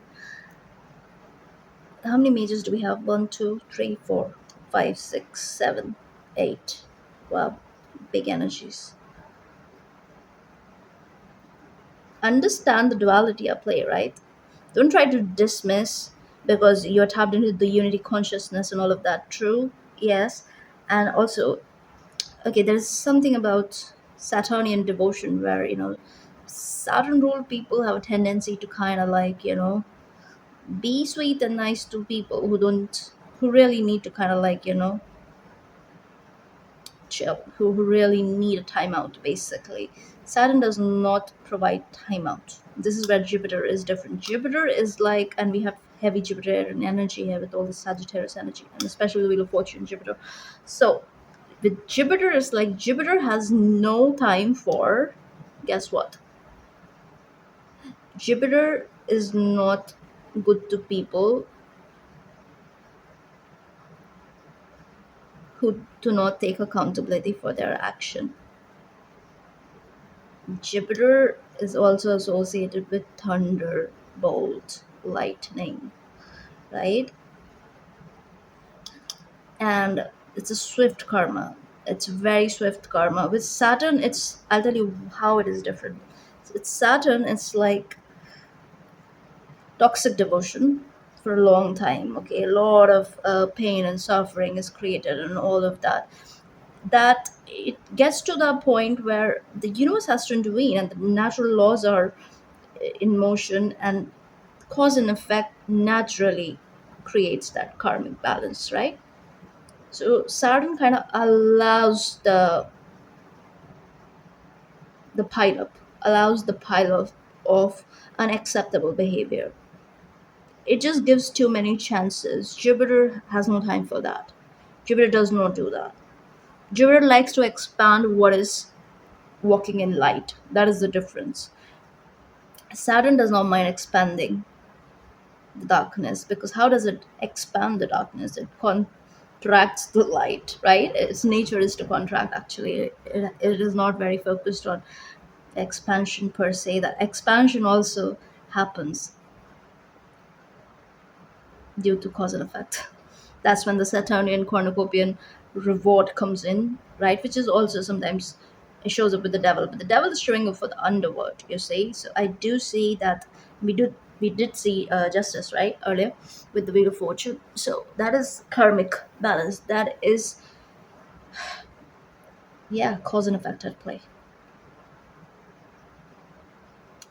How many majors do we have? One, two, three, four, five, six, seven, eight. Wow, big energies. Understand the duality at play, right? Don't try to dismiss because you're tapped into the unity consciousness and all of that. True, yes. And also, okay, there's something about Saturnian devotion where, Saturn ruled people have a tendency to kind of like, be sweet and nice to people who really need to kind of like, chill, who really need a timeout, basically. Saturn does not provide timeout. This is where Jupiter is different. Jupiter is like, and we have heavy Jupiterian energy here with all the Sagittarius energy, and especially the Wheel of Fortune, Jupiter. So, with Jupiter, is like Jupiter has no time for, guess what? Jupiter is not good to people who do not take accountability for their action. Jupiter is also associated with thunderbolt, lightning, right? And it's a swift karma. It's very swift karma. With Saturn, it's, I'll tell you how it is different. It's Saturn, it's like toxic devotion for a long time. Okay, a lot of pain and suffering is created, and all of that. That it gets to the point where the universe has to intervene, and the natural laws are in motion, and cause and effect naturally creates that karmic balance, right? So Saturn kind of allows the pile up, allows the pile of unacceptable behavior. It just gives too many chances. Jupiter has no time for that. Jupiter does not do that. Jupiter likes to expand what is walking in light. That is the difference. Saturn does not mind expanding the darkness, because how does it expand the darkness? It contracts the light, right? Its nature is to contract, actually. It is not very focused on expansion per se. That expansion also happens due to cause and effect. That's when the Saturnian cornucopian reward comes in, right? Which is also sometimes, it shows up with the devil, but the devil is showing up for the underworld. You see, so I do see that we did see justice, right, earlier with the Wheel of Fortune. So that is karmic balance. That is, yeah, cause and effect at play.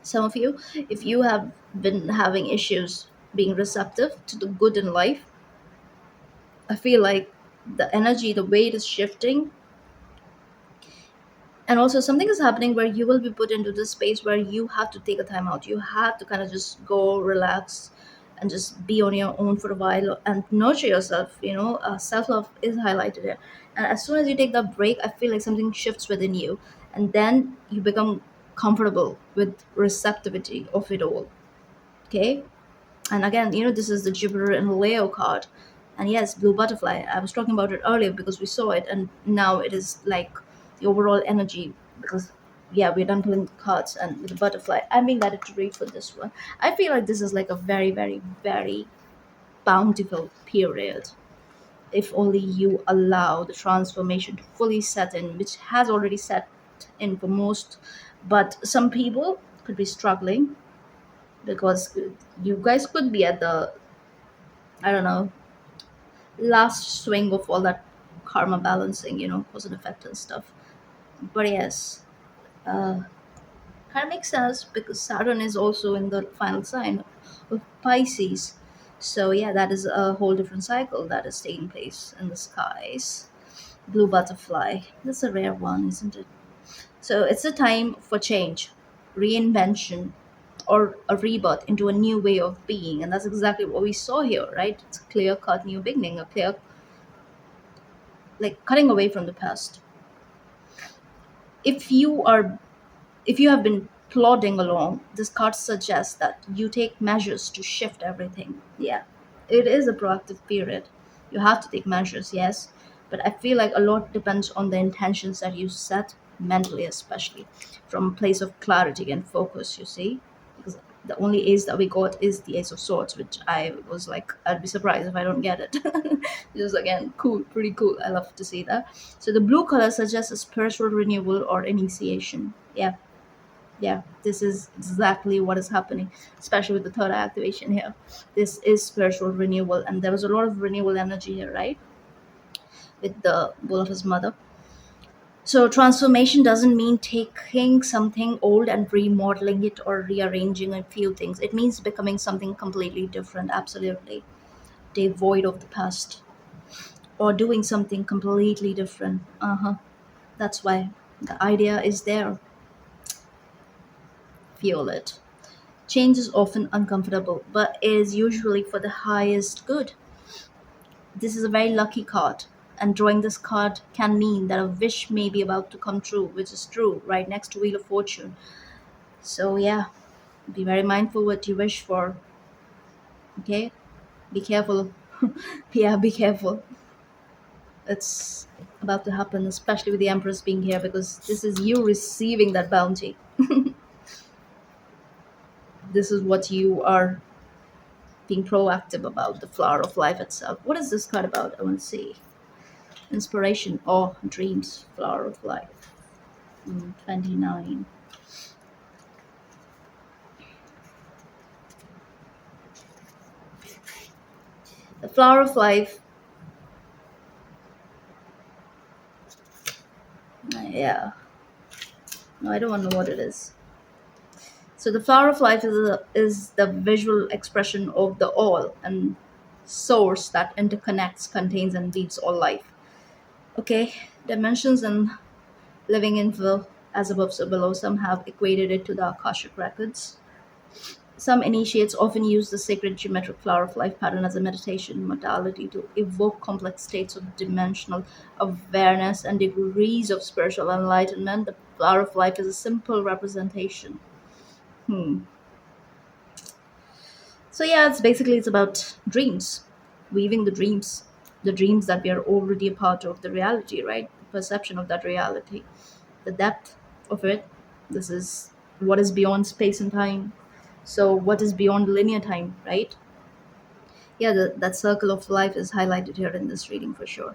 Some of you, if you have been having issues being receptive to the good in life, I feel like the energy, the weight is shifting. And also, something is happening where you will be put into this space where you have to take a time out. You have to kind of just go relax and just be on your own for a while and nurture yourself. Self-love is highlighted here. And as soon as you take that break, I feel like something shifts within you, and then you become comfortable with receptivity of it all. Okay. And again, this is the Jupiter and Leo card. And yes, blue butterfly. I was talking about it earlier because we saw it, and now it is like the overall energy. Because, yeah, we're done pulling the cards, and with the butterfly, I'm being guided to read for this one. I feel like this is like a very, very, very bountiful period. If only you allow the transformation to fully set in, which has already set in for most, but some people could be struggling because you guys could be at the, I don't know, last swing of all that karma balancing, cause and effect and stuff. But yes, uh, kind of makes sense because Saturn is also in the final sign of Pisces. So yeah, that is a whole different cycle that is taking place in the skies. Blue butterfly. That's a rare one, isn't it? So it's a time for change, reinvention, or a rebirth into a new way of being. And that's exactly what we saw here, right? It's a clear cut new beginning, a clear, like, cutting away from the past. If you are if you have been plodding along, this card suggests that you take measures to shift everything. Yeah, it is a proactive period. You have to take measures, yes, but I feel like a lot depends on the intentions that you set mentally, especially from a place of clarity and focus. You see, because the only ace that we got is the Ace of Swords, which I was like, I'd be surprised if I don't get it. Just again, cool, pretty cool. I love to see that. So the blue color suggests a spiritual renewal or initiation. Yeah, yeah, this is exactly what is happening, especially with the third eye activation here. This is spiritual renewal, and there was a lot of renewal energy here, right? With the bull of his mother. So transformation doesn't mean taking something old and remodeling it or rearranging a few things. It means becoming something completely different, absolutely devoid of the past, or doing something completely different. Uh-huh. That's why the idea is there. Feel it. Change is often uncomfortable, but is usually for the highest good. This is a very lucky card, and drawing this card can mean that a wish may be about to come true, which is true, right next to Wheel of Fortune. So, yeah, be very mindful what you wish for, okay? Be careful. Yeah, be careful. It's about to happen, especially with the Empress being here, because this is you receiving that bounty. This is what you are being proactive about, the flower of life itself. What is this card about? I want to see. Inspiration or dreams, flower of life. 29. The flower of life, yeah. No, I don't want to know what it is. So the flower of life is the visual expression of the all and source that interconnects, contains, and weaves all life. Okay, dimensions and living info as above so below. Some have equated it to the Akashic records. Some initiates often use the sacred geometric flower of life pattern as a meditation modality to evoke complex states of dimensional awareness and degrees of spiritual enlightenment. The flower of life is a simple representation. Hmm. So yeah, it's about dreams, weaving the dreams that we are already a part of, the reality, right? Perception of that reality, the depth of it. This is what is beyond space and time. So what is beyond linear time, right? Yeah, that circle of life is highlighted here in this reading for sure.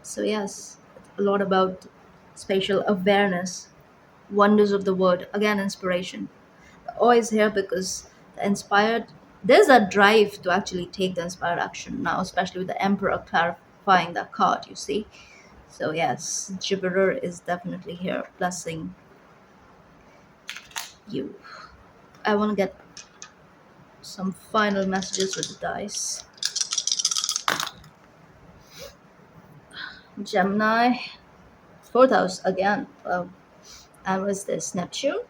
So yes, a lot about spatial awareness, wonders of the word, again inspiration. The awe is here because the inspired, there's a drive to actually take the inspired action now, especially with the emperor clarifying that card, you see. So yes, Jupiter is definitely here blessing you. I want to get some final messages with the dice. Gemini, fourth house again. And was this Neptune?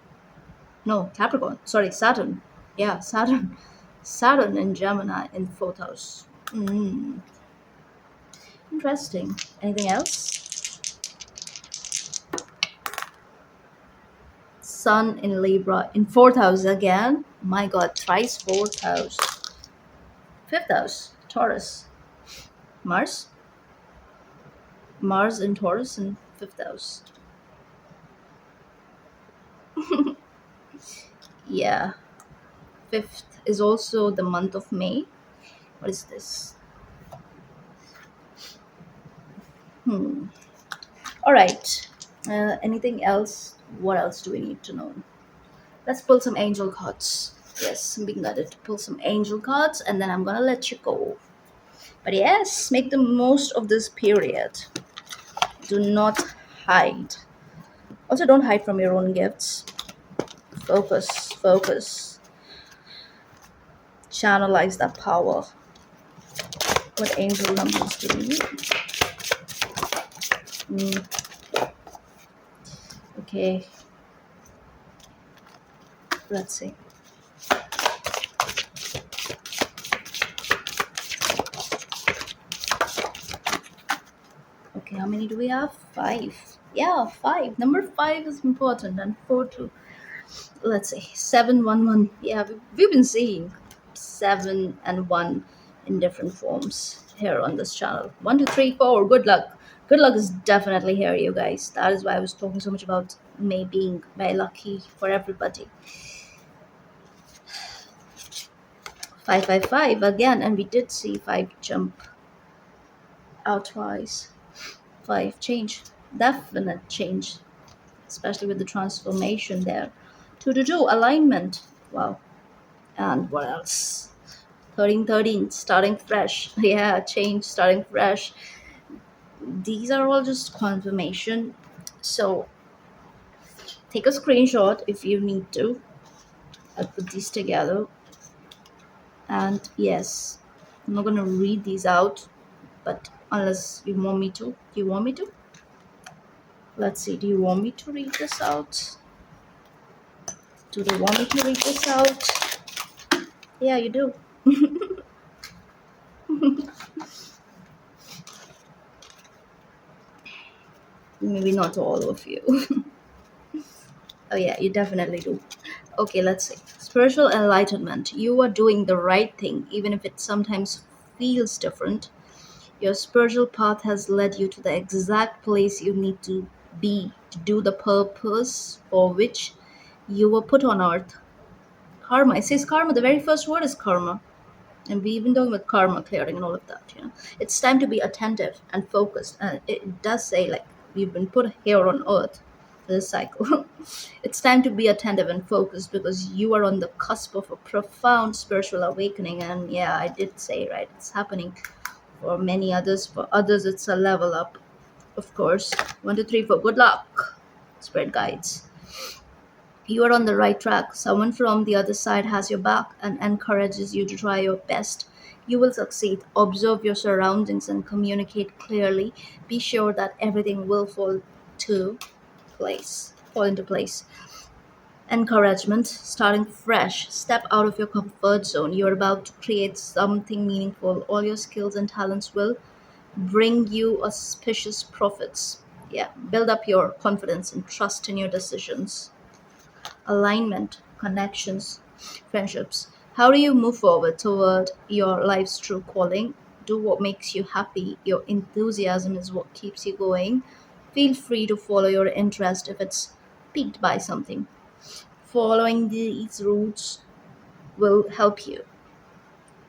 No, Capricorn. Sorry, Saturn. Yeah, Saturn. Saturn in Gemini in fourth house. Interesting. Anything else? Sun in Libra in fourth house again. My God, thrice fourth house. Fifth house, Taurus. Mars. Mars in Taurus in fifth house. Yeah. Fifth is also the month of May. What is this? All right. Anything else? What else do we need to know? Let's pull some angel cards. Yes, I'm being guided to pull some angel cards, and then I'm gonna let you go. But yes, make the most of this period. Do not hide. Also, don't hide from your own gifts. Focus, focus. Channelize that power. What angel numbers do we need? Okay, let's see. Okay, how many do we have? Five. Yeah, five. Number five is important, and four too. Let's see, 711. Yeah, we've been seeing 7 and 1 in different forms here on this channel. 1 2 3 4, good luck. Good luck is definitely here, you guys. That is why I was talking so much about May being very lucky for everybody. 555 again, and we did see 5 jump out twice. 5 change, definite change, especially with the transformation there. 2 to 2 alignment. Wow. And what else? 1313 starting fresh. Yeah, change, starting fresh. These are all just confirmation. So take a screenshot if you need to. I'll put these together. And yes, I'm not gonna read these out, but unless you want me to. Do you want me to? Let's see, do you want me to read this out? Do they want me to read this out? Yeah, you do. Maybe not all of you. Oh, yeah, you definitely do. Okay, let's see. Spiritual enlightenment. You are doing the right thing, even if it sometimes feels different. Your spiritual path has led you to the exact place you need to be to do the purpose for which you were put on earth. Karma. It says karma. The very first word is karma. And we've been talking about karma clearing and all of that. It's time to be attentive and focused. And it does say, like, we've been put here on earth for this cycle. It's time to be attentive and focused because you are on the cusp of a profound spiritual awakening. And yeah, I did say, right, it's happening for many others. For others, it's a level up, of course. One, two, three, four. Good luck, spirit guides. You are on the right track. Someone from the other side has your back and encourages you to try your best. You will succeed. Observe your surroundings and communicate clearly. Be sure that everything will to fall into place. Encouragement, starting fresh. Step out of your comfort zone. You're about to create something meaningful. All your skills and talents will bring you auspicious profits. Yeah, build up your confidence and trust in your decisions. Alignment, connections, friendships. How do you move forward toward your life's true calling? Do what makes you happy. Your enthusiasm is what keeps you going. Feel free to follow your interest if it's piqued by something. Following these routes will help you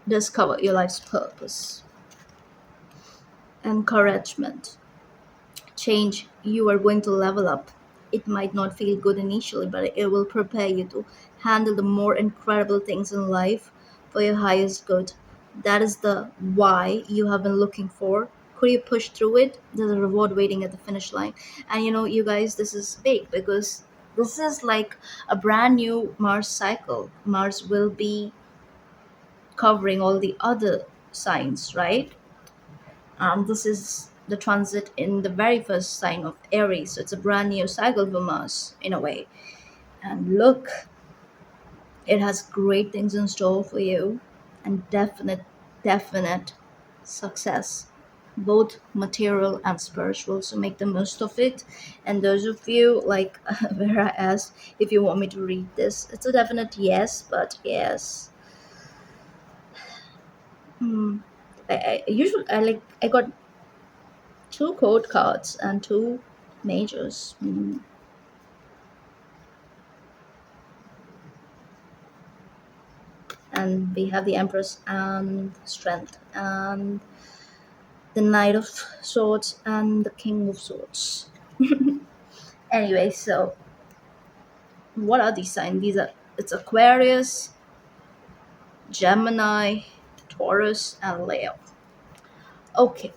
discover your life's purpose. Encouragement. Change, you are going to level up. It might not feel good initially, but it will prepare you to handle the more incredible things in life for your highest good. That is the why you have been looking for. Could you push through it? There's a reward waiting at the finish line. And you guys, this is big because this is like a brand new Mars cycle. Mars will be covering all the other signs, right? This is the transit in the very first sign of Aries. So it's a brand new cycle for Mars in a way. And look, it has great things in store for you and definite success, both material and spiritual. So make the most of it. And those of you like where I asked if you want me to read this, it's a definite yes, but yes. Hmm. I usually I got two code cards and two majors. And we have the Empress and Strength and the Knight of Swords and the King of Swords. Anyway, so what are these signs? These are it's Aquarius, Gemini, Taurus, and Leo. Okay,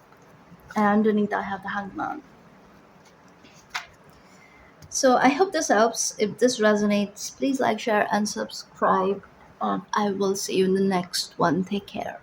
and underneath I have the Hangman. So I hope this helps. If this resonates, please like, share, and subscribe. And I will see you in the next one. Take care.